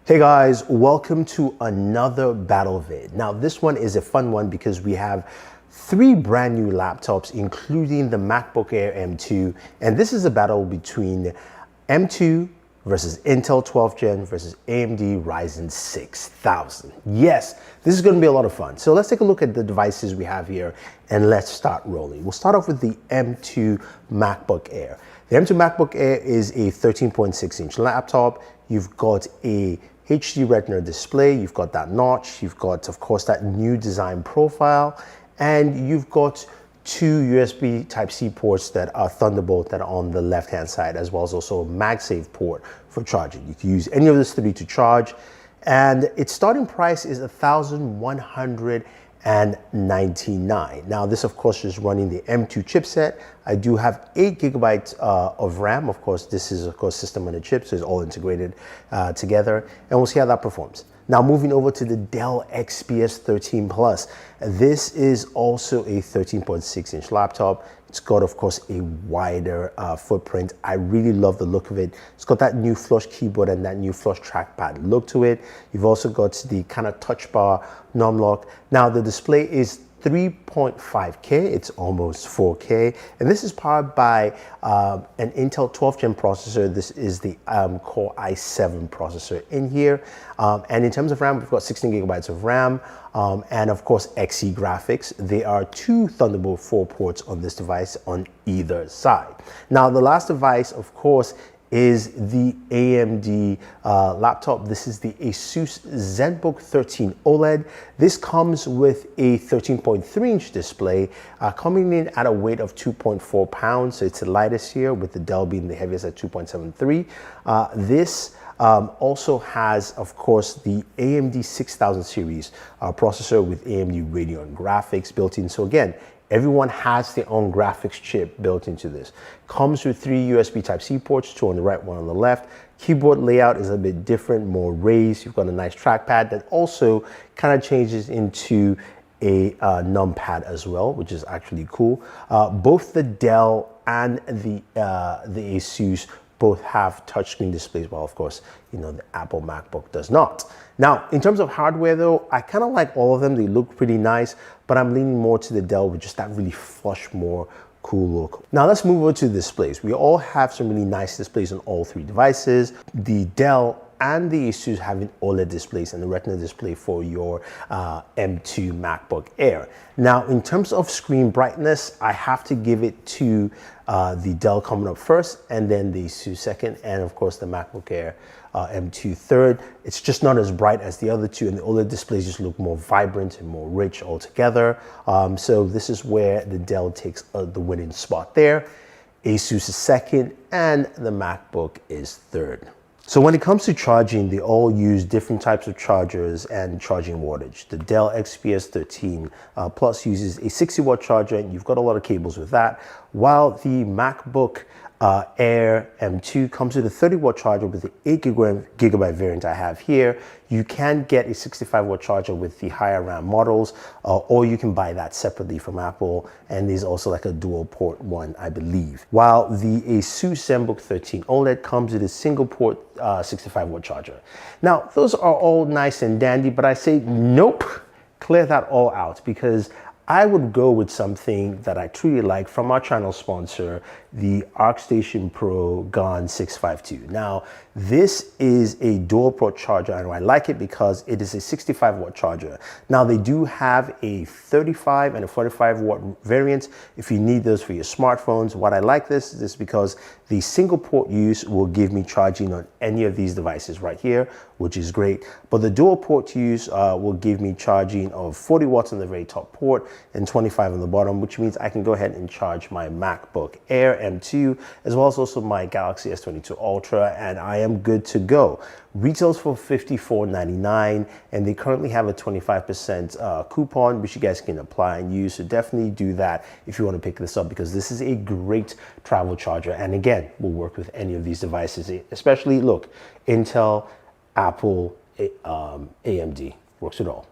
Hey guys, welcome to another battle vid. Now this one is a fun one because we have three brand new laptops, including the MacBook Air M2, and this is a battle between M2 versus Intel 12th Gen versus AMD Ryzen 6000. Yes, this is going to be a lot of fun. So let's take a look at the devices we have here and let's start rolling. We'll start off with the M2 MacBook Air. The M2 MacBook Air is a 13.6-inch laptop. You've got a HD Retina display, you've got that notch, you've got, of course, that new design profile, and you've got two USB Type-C ports that are Thunderbolt that are on the left-hand side, as well as also a MagSafe port for charging. You can use any of those three to charge, and its starting price is $1,199. Now, this, of course, is running the M2 chipset. I do have 8 gigabytes of RAM. Of course, this is, of course, system on a chip, so it's all integrated together, and we'll see how that performs. Now, moving over to the Dell XPS 13 Plus. This is also a 13.6-inch laptop. It's got, of course, a wider footprint. I really love the look of it. It's got that new flush keyboard and that new flush trackpad look to it. You've also got the kind of touch bar num-lock. Now, the display is 3.5K, it's almost 4K, and this is powered by an Intel 12th Gen processor. This is the Core i7 processor in here, and in terms of RAM, we've got 16 gigabytes of RAM, and of course Xe graphics. There are two Thunderbolt 4 ports on this device on either side. Now, the last device, of course, is the AMD laptop. This is the Asus Zenbook 13 OLED. This comes with a 13.3-inch display, coming in at a weight of 2.4 pounds. So it's the lightest here, with the Dell being the heaviest at 2.73. This also has, of course, the AMD 6000 series processor with AMD Radeon graphics built in. So again, everyone has their own graphics chip built into this. Comes with 3 USB Type-C ports, 2 on the right, 1 on the left. Keyboard layout is a bit different, more raised. You've got a nice trackpad that also kind of changes into a numpad as well, which is actually cool. Both the Dell and the Asus both have touchscreen displays, while of course, you know, the Apple MacBook does not. Now, in terms of hardware though, I kind of like all of them. They look pretty nice, but I'm leaning more to the Dell with just that really flush, more cool look. Now let's move over to displays. We all have some really nice displays on all three devices. The Dell and the Asus having OLED displays and the Retina display for your M2 MacBook Air. Now, in terms of screen brightness, I have to give it to the Dell coming up first, and then the Asus second, and of course the MacBook Air M2 third. It's just not as bright as the other two, and the OLED displays just look more vibrant and more rich altogether. So this is where the Dell takes the winning spot there. Asus is second, and the MacBook is third. So when it comes to charging, they all use different types of chargers and charging wattage. The Dell XPS 13 Plus uses a 60-watt charger, and you've got a lot of cables with that, while the MacBook Air M2 comes with a 30-watt charger with the 8 gigabyte variant I have here. You can get a 65-watt charger with the higher RAM models, or you can buy that separately from Apple, and there's also like a dual port one, I believe. While the Asus Zenbook 13 OLED comes with a single port 65-watt charger. Now, those are all nice and dandy, but I say nope, clear that all out, because I would go with something that I truly like from our channel sponsor, the ArcStation Pro GAN 652. Now, this is a dual port charger, and I like it because it is a 65-watt charger. Now, they do have a 35 and a 45-watt variant if you need those for your smartphones. What I like this is because the single port use will give me charging on any of these devices right here, which is great. But the dual port use will give me charging of 40 watts on the very top port and 25 on the bottom, which means I can go ahead and charge my MacBook Air M2, as well as also my Galaxy S22 Ultra, and I am good to go. Retails for $54.99, and they currently have a 25% coupon, which you guys can apply and use. So definitely do that if you want to pick this up, because this is a great travel charger, and again, will work with any of these devices, especially, look, Intel, Apple, AMD, works with all.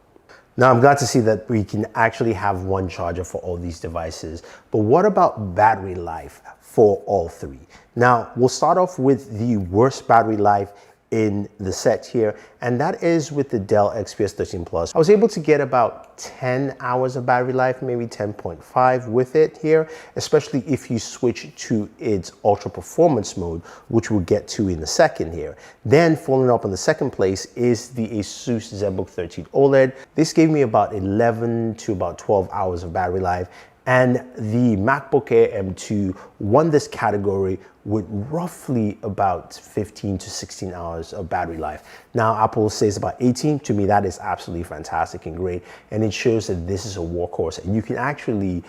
Now, I'm glad to see that we can actually have one charger for all these devices, but what about battery life for all three? Now, we'll start off with the worst battery life in the set here, and that is with the Dell XPS 13 Plus. I was able to get about 10 hours of battery life, maybe 10.5 with it here, especially if you switch to its ultra performance mode, which we'll get to in a second here. Then following up on the second place is the Asus Zenbook 13 OLED. This gave me about 11 to about 12 hours of battery life, and the MacBook Air M2 won this category with roughly about 15 to 16 hours of battery life. Now, Apple says about 18. To me, that is absolutely fantastic and great, and it shows that this is a workhorse, and you can actually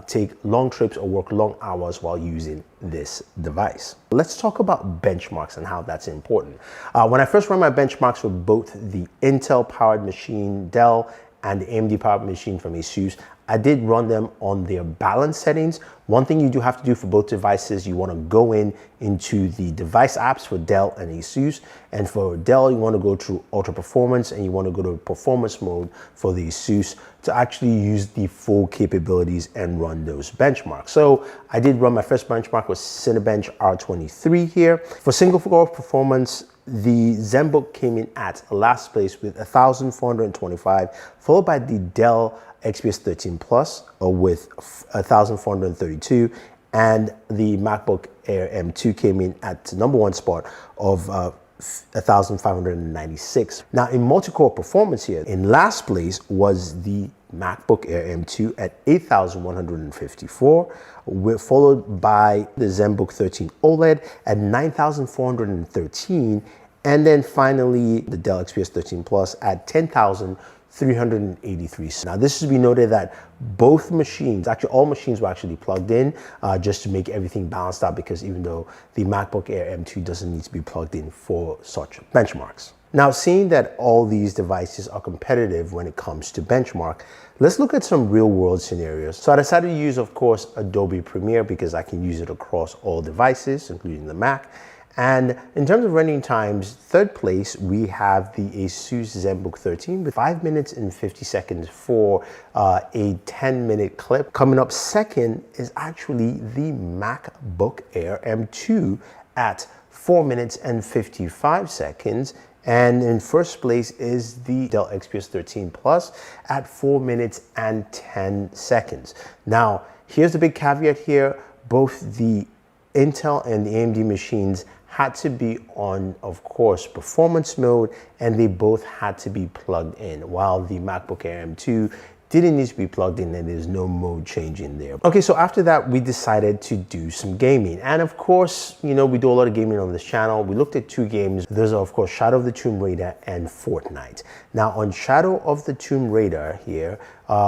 take long trips or work long hours while using this device. Let's talk about benchmarks and how that's important. When I first ran my benchmarks for both the Intel powered machine Dell and the AMD powered machine from Asus, I did run them on their balance settings. One thing you do have to do for both devices, you want to go into the device apps for Dell and Asus. And for Dell, you want to go to ultra performance, and you want to go to performance mode for the Asus to actually use the full capabilities and run those benchmarks. So I did run my first benchmark with Cinebench R23 here. For single core performance, the Zenbook came in at last place with 1,425, followed by the Dell XPS 13 Plus with 1,432, and the MacBook Air M2 came in at the number one spot of 1,596. Now in multi-core performance here, in last place was the MacBook Air M2 at 8,154. We're followed by the Zenbook 13 OLED at 9,413, and then finally the Dell XPS 13 Plus at 10,383. Now this should be noted that both machines, actually all machines, were actually plugged in just to make everything balanced out, because even though the MacBook Air M2 doesn't need to be plugged in for such benchmarks. Now, seeing that all these devices are competitive when it comes to benchmark, let's look at some real world scenarios. So I decided to use, of course, Adobe Premiere because I can use it across all devices, including the Mac. And in terms of rendering times, third place, we have the Asus Zenbook 13 with 5 minutes and 50 seconds for a 10-minute clip. Coming up second is actually the MacBook Air M2 at 4 minutes and 55 seconds. And in first place is the Dell XPS 13 Plus at 4 minutes and 10 seconds. Now, here's the big caveat here. Both the Intel and the AMD machines had to be on, of course, performance mode, and they both had to be plugged in, while the MacBook Air M2 didn't need to be plugged in, and there's no mode change in there. Okay, so after that, we decided to do some gaming. And of course, you know, we do a lot of gaming on this channel. We looked at two games. Those are, of course, Shadow of the Tomb Raider and Fortnite. Now, on Shadow of the Tomb Raider here,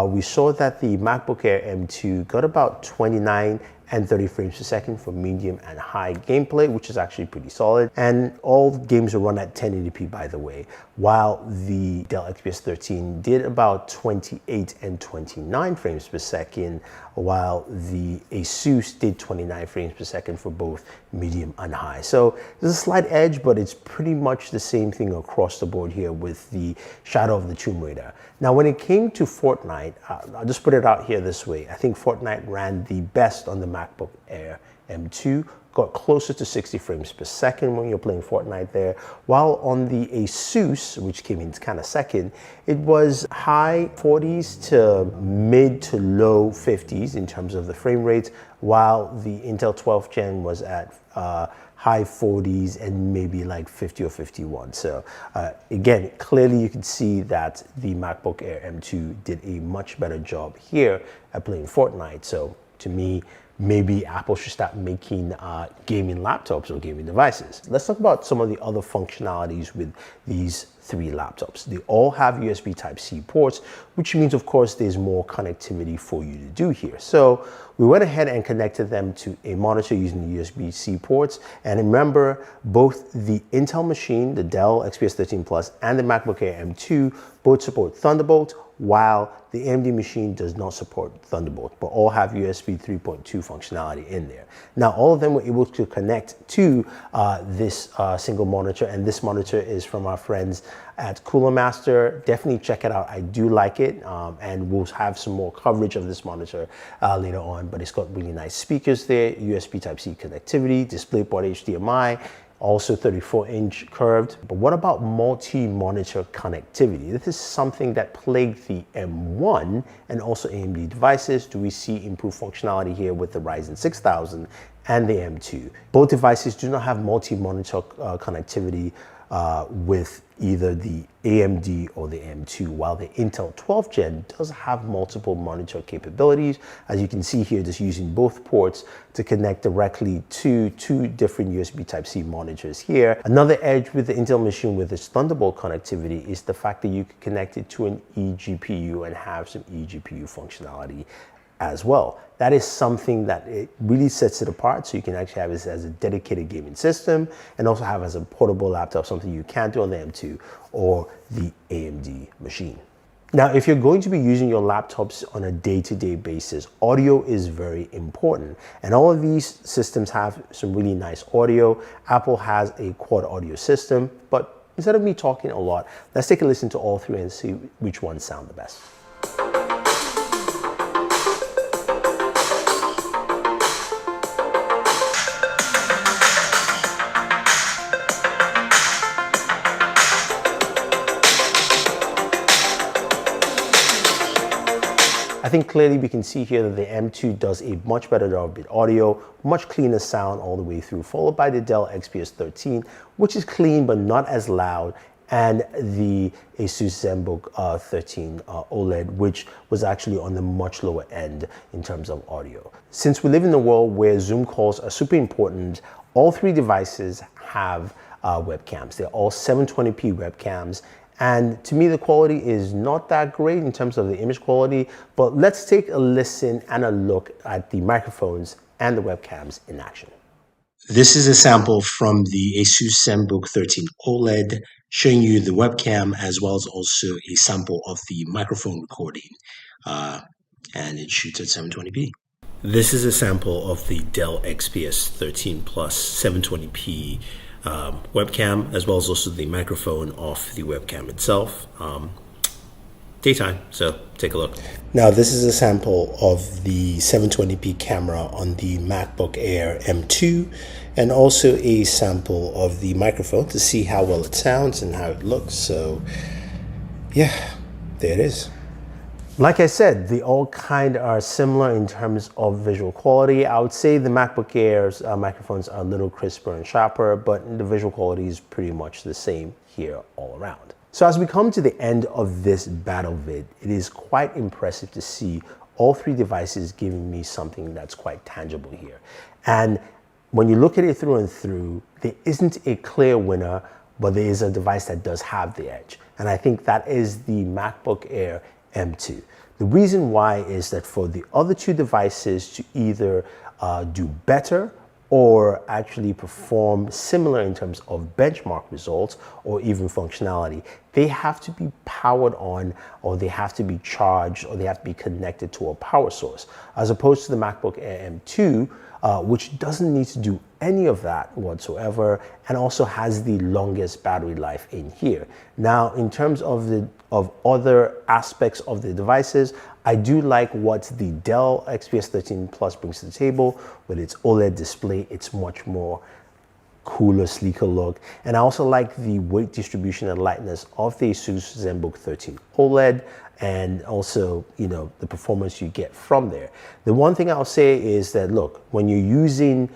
we saw that the MacBook Air M2 got about 29 and 30 frames per second for medium and high gameplay, which is actually pretty solid. And all games are run at 1080p, by the way, while the Dell XPS 13 did about 28 and 29 frames per second, while the Asus did 29 frames per second for both medium and high. So there's a slight edge, but it's pretty much the same thing across the board here with the Shadow of the Tomb Raider. Now, when it came to Fortnite, I'll just put it out here this way. I think Fortnite ran the best on the MacBook Air M2, got closer to 60 frames per second when you're playing Fortnite there, while on the Asus, which came in kind of second, it was high 40s to mid to low 50s in terms of the frame rates, while the Intel 12th Gen was at high 40s and maybe like 50 or 51. So again, clearly you can see that the MacBook Air M2 did a much better job here at playing Fortnite. So to me, maybe Apple should start making gaming laptops or gaming devices. Let's talk about some of the other functionalities with these three laptops. They all have USB Type-C ports, which means, of course, there's more connectivity for you to do here. So we went ahead and connected them to a monitor using the USB-C ports. And remember, both the Intel machine, the Dell XPS 13 Plus, and the MacBook Air M2 both support Thunderbolt, while the AMD machine does not support Thunderbolt, but all have USB 3.2 functionality in there. Now, all of them were able to connect to this single monitor, and this monitor is from our friends at Cooler Master. Definitely check it out. I do like it, and we'll have some more coverage of this monitor later on, but it's got really nice speakers there, USB Type-C connectivity, DisplayPort HDMI, also 34-inch curved. But what about multi-monitor connectivity? This is something that plagued the M1 and also AMD devices. Do we see improved functionality here with the Ryzen 6000 and the M2? Both devices do not have multi-monitor connectivity with either the AMD or the M2, while the Intel 12th Gen does have multiple monitor capabilities. As you can see here, just using both ports to connect directly to two different USB Type-C monitors here. Another edge with the Intel machine with its Thunderbolt connectivity is the fact that you can connect it to an eGPU and have some eGPU functionality as well. That is something that it really sets it apart, so you can actually have this as a dedicated gaming system and also have as a portable laptop, something you can't do on the M2 or the AMD machine. Now, if you're going to be using your laptops on a day-to-day basis, audio is very important. And all of these systems have some really nice audio. Apple has a quad audio system, but instead of me talking a lot, let's take a listen to all three and see which ones sound the best. I think clearly we can see here that the M2 does a much better job with audio, much cleaner sound all the way through, followed by the Dell XPS 13, which is clean but not as loud, and the Asus Zenbook 13 OLED, which was actually on the much lower end in terms of audio. Since we live in a world where Zoom calls are super important, all three devices have webcams. They're all 720p webcams. And to me, the quality is not that great in terms of the image quality, but let's take a listen and a look at the microphones and the webcams in action. This is a sample from the Asus Zenbook 13 OLED, showing you the webcam as well as also a sample of the microphone recording, and it shoots at 720p. This is a sample of the Dell XPS 13 Plus 720p webcam, as well as also the microphone off the webcam itself. Daytime, so take a look. Now, this is a sample of the 720p camera on the MacBook Air M2, and also a sample of the microphone to see how well it sounds and how it looks. So yeah, there it is. Like I said, they all kind of are similar in terms of visual quality. I would say the MacBook Air's microphones are a little crisper and sharper, but the visual quality is pretty much the same here all around. So as we come to the end of this battle vid, it is quite impressive to see all three devices giving me something that's quite tangible here. And when you look at it through and through, there isn't a clear winner, but there is a device that does have the edge. And I think that is the MacBook Air M2. The reason why is that for the other two devices to either do better or actually perform similar in terms of benchmark results or even functionality, they have to be powered on, or they have to be charged, or they have to be connected to a power source, as opposed to the MacBook Air M2, which doesn't need to do any of that whatsoever, and also has the longest battery life in here. Now, in terms of other aspects of the devices, I do like what the Dell XPS 13 Plus brings to the table with its OLED display. It's much more cooler, sleeker look. And I also like the weight distribution and lightness of the Asus Zenbook 13 OLED, and also, you know, the performance you get from there. The one thing I'll say is that, look, when you're using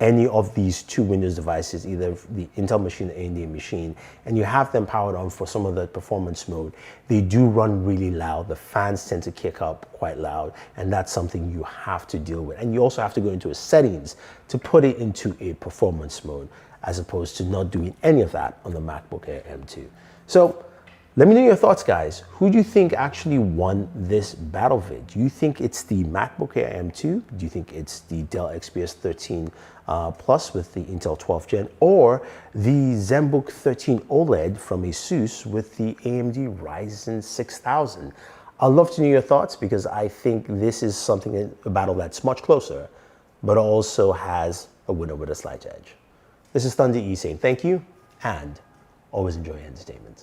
any of these two Windows devices, either the Intel machine or AMD machine, and you have them powered on for some of the performance mode, they do run really loud. The fans tend to kick up quite loud, and that's something you have to deal with. And you also have to go into a settings to put it into a performance mode, as opposed to not doing any of that on the MacBook Air M2. So let me know your thoughts, guys. Who do you think actually won this battle vid? Do you think it's the MacBook Air M2? Do you think it's the Dell XPS 13 Plus with the Intel 12th Gen, or the Zenbook 13 OLED from Asus with the AMD Ryzen 6000? I'd love to know your thoughts, because I think this is something, a battle that's much closer, but also has a winner with a slight edge. This is Thunder E saying thank you, and always enjoy entertainment.